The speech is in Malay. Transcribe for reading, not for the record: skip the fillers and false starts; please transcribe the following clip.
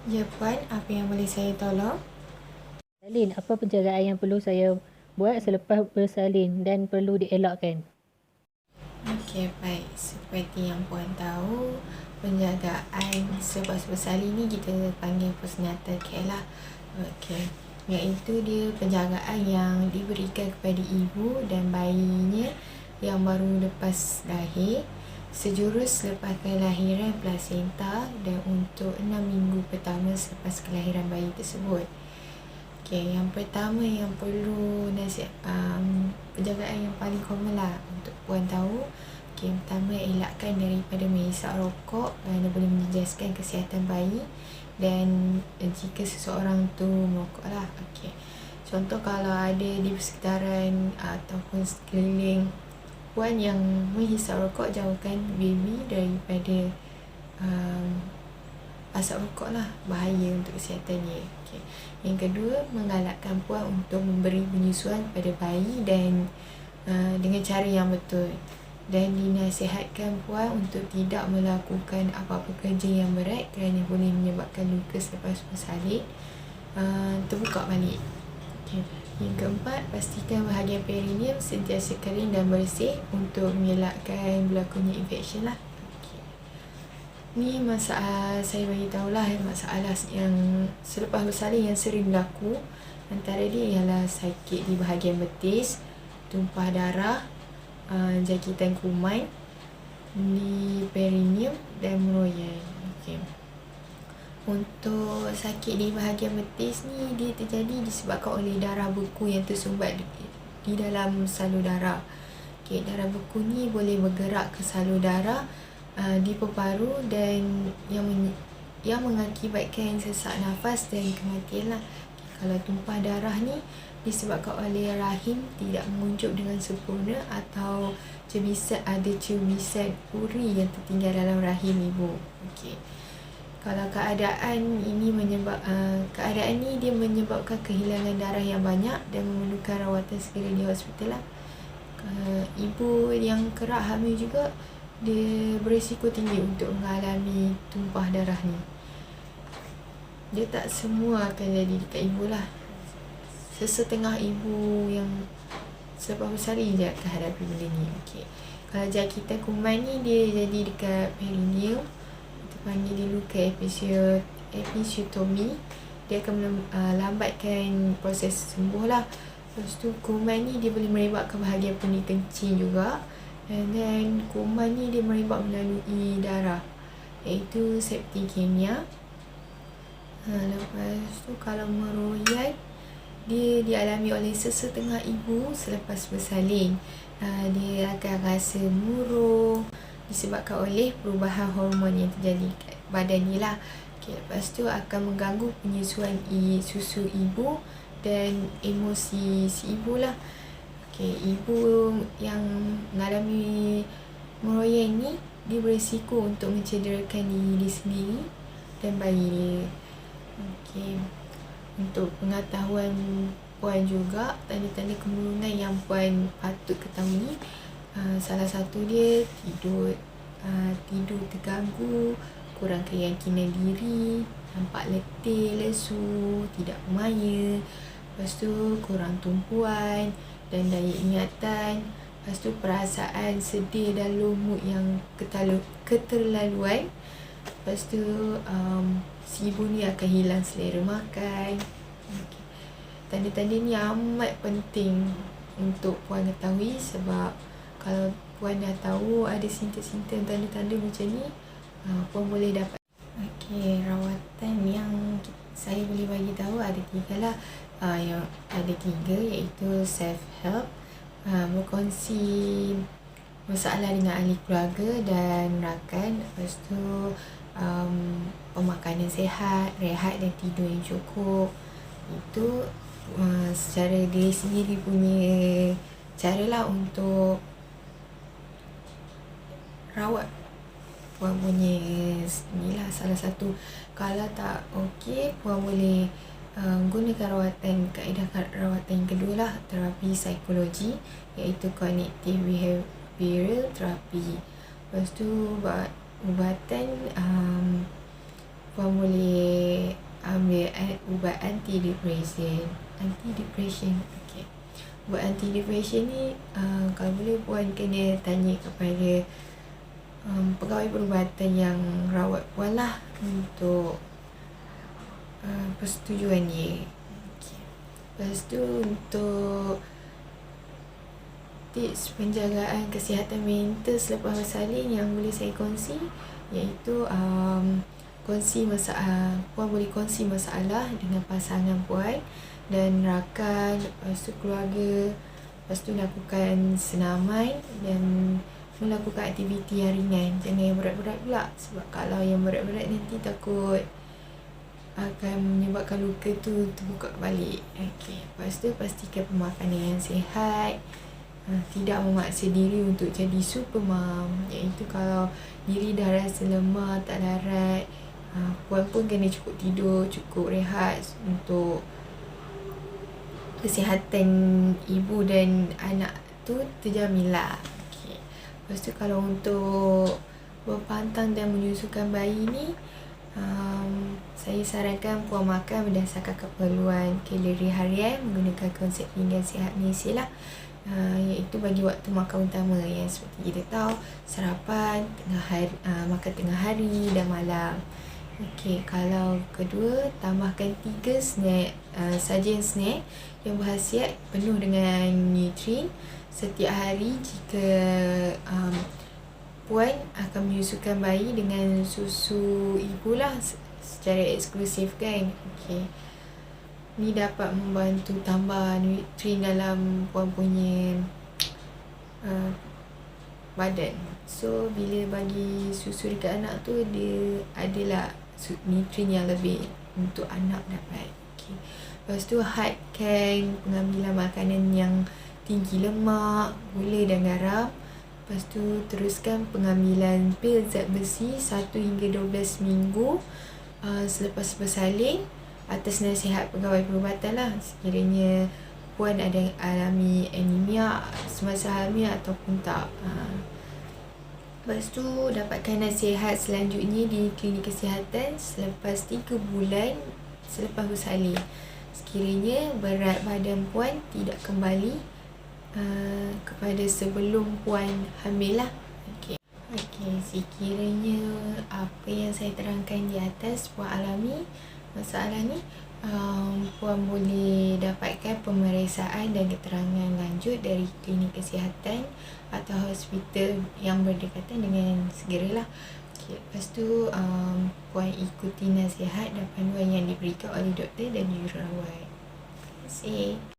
Ya Puan, apa yang boleh saya tolong? Salin, apa penjagaan yang perlu saya buat selepas bersalin dan perlu dielakkan? Okey, baik. Seperti yang Puan tahu, penjagaan selepas bersalin ni kita panggil postnatal care lah. Okey. Iaitu dia penjagaan yang diberikan kepada ibu dan bayinya yang baru lepas lahir sejurus selepas kelahiran plasenta dan untuk 6 minggu pertama selepas kelahiran bayi tersebut. Okay, yang pertama yang perlu penjagaan yang paling common lah untuk Puan tahu. Okay, yang pertama elakkan daripada menghisap rokok kerana boleh menjejaskan kesihatan bayi dan jika seseorang tu merokok lah. Okay. Contoh kalau ada di persekitaran ataupun sekeliling Puan yang menghisap rokok, jauhkan baby daripada asap rokok lah, bahaya untuk kesihatannya. Okay. Yang kedua, menggalakkan Puan untuk memberi penyusuan pada bayi dan dengan cara yang betul, dan dinasihatkan Puan untuk tidak melakukan apa-apa kerja yang berat kerana boleh menyebabkan luka selepas bersalin terbuka balik. Okay. Yang keempat, pastikan bahagian perineum sentiasa kering dan bersih untuk mengelakkan berlakunya infection lah. Ni masalah saya bagi tahulah masalah yang selepas bersalin yang sering berlaku. Antara dia ialah sakit di bahagian betis, tumpah darah, jangkitan kuman di perineum dan meroyan. Okay. Untuk sakit di bahagian betis ni, dia terjadi disebabkan oleh darah beku yang tersumbat di dalam salur darah. Okay, darah beku ni boleh bergerak ke salur darah di paru dan yang mengakibatkan sesak nafas dan kematian lah. Kalau tumpah darah ni disebabkan oleh rahim tidak menguncup dengan sempurna atau ada cebisan uri yang tertinggal dalam rahim ibu. Okey. Kalau keadaan ini dia menyebabkan kehilangan darah yang banyak dan memerlukan rawatan segera di hospital lah. Ibu yang kerap hamil juga dia berisiko tinggi untuk mengalami tumpah darah ni. Dia tak semua akan jadi dekat ibu lah. Sesetengah ibu yang selepas bersalin je akan hadapi benda ni. Okay. Kalau jangkitan kuman ni dia jadi dekat perineum, kita panggil dia luka episiotomi. Dia akan lambatkan proses sembuh lah. Lepas tu kuman ni dia boleh merebak ke bahagian pening kencing juga. Dan kuman ni dia merebak melalui darah, iaitu septikemia. Lepas tu kalau meroyan, dia dialami oleh sesetengah ibu selepas bersalin. Dia akan rasa murung disebabkan oleh perubahan hormon yang terjadi kat badan ni lah. Okay, lepas tu akan mengganggu penyusuan susu ibu dan emosi si ibu lah. Okay, ibu yang mengalami meroyan ni dia berisiko untuk mencederakan diri sendiri dan bayi dia. Okay. Untuk pengetahuan Puan juga, tanda-tanda kemurungan yang Puan patut ketahui, salah satu dia tidur terganggu, kurang keyakinan diri, nampak letih, lesu, tidak bermaya. Lepas tu kurang tumpuan dan daya ingatan. Lepas tu perasaan sedih dan low mood yang keterlaluan. Lepas tu si ibu ni akan hilang selera makan. Okay. Tanda-tanda ni amat penting untuk Puan ketahui, sebab kalau Puan dah tahu ada simptom-simptom tanda-tanda macam ni, Puan boleh dapat. Okey, rawatan yang saya boleh bagi tahu ada 3 lah. Yang ada 3 iaitu self help, berkongsi masalah dengan ahli keluarga dan rakan. Lepas tu pemakanan sihat, rehat dan tidur yang cukup. Itu secara diri sendiri punya caralah untuk rawat Puan punya inilah salah satu. Kalau tak okey, Puan boleh gunakan kaedah rawatan yang kedua lah, terapi psikologi, iaitu cognitive behavioral therapy. Lepas tu ubatan Puan boleh anti-depression. Okey. Buat anti-depression ni kalau boleh puan kena tanya kepada pegawai perubatan yang rawat puan lah untuk persetujuan dia. Okay. Lepas tu untuk tips penjagaan kesihatan mental selepas bersalin yang boleh saya kongsi, iaitu puan boleh kongsi masalah dengan pasangan puan dan rakan, lepas tu keluarga, lepas tu lakukan senaman dan melakukan aktiviti yang ringan. Jangan yang berat-berat pula, sebab kalau yang berat-berat nanti takut akan menyebabkan luka tu terbuka balik. Okey. Lepas tu pastikan pemakanan yang sihat. Tidak memaksa diri untuk jadi super mom, iaitu kalau diri dah rasa lemah, tak larat, puan pun kena cukup tidur, cukup rehat untuk kesihatan ibu dan anak tu terjaminlah. Okay. Lepas tu kalau untuk berpantang dan menyusukan bayi ni, saya sarankan puan makan berdasarkan keperluan kalori harian menggunakan konsep pinggan sihat Malaysia lah. Iaitu bagi waktu makan utama yang seperti kita tahu, sarapan, makan tengah hari dan malam. Okey, kalau kedua, tambahkan 3 snack, sajian snack yang berkhasiat penuh dengan nutrien setiap hari jika puan akan menyusukan bayi dengan susu ibu lah secara eksklusif kan. Okey. Ni dapat membantu tambah nutrien dalam puan punya badan. So bila bagi susu dekat anak tu, dia adalah nutrien yang lebih untuk anak dapat. Okay. Lepas tu hadkan pengambilan makanan yang tinggi lemak, gula dan garam. Lepas tu teruskan pengambilan pil zat besi 1 hingga 12 minggu selepas bersalin atas nasihat pegawai perubatan lah, sekiranya puan ada alami anemia semasa hamil ataupun tak. Lepas tu dapatkan nasihat selanjutnya di klinik kesihatan selepas 3 bulan selepas bersalin, sekiranya berat badan puan tidak kembali kepada sebelum puan hamil lah. Okey, sekiranya apa yang saya terangkan di atas puan alami masalah ni, puan boleh dapatkan pemeriksaan dan keterangan lanjut dari klinik kesihatan atau hospital yang berdekatan dengan segeralah. Okay, lepas tu puan ikuti nasihat dan panduan yang diberikan oleh doktor dan jururawat. Terima kasih.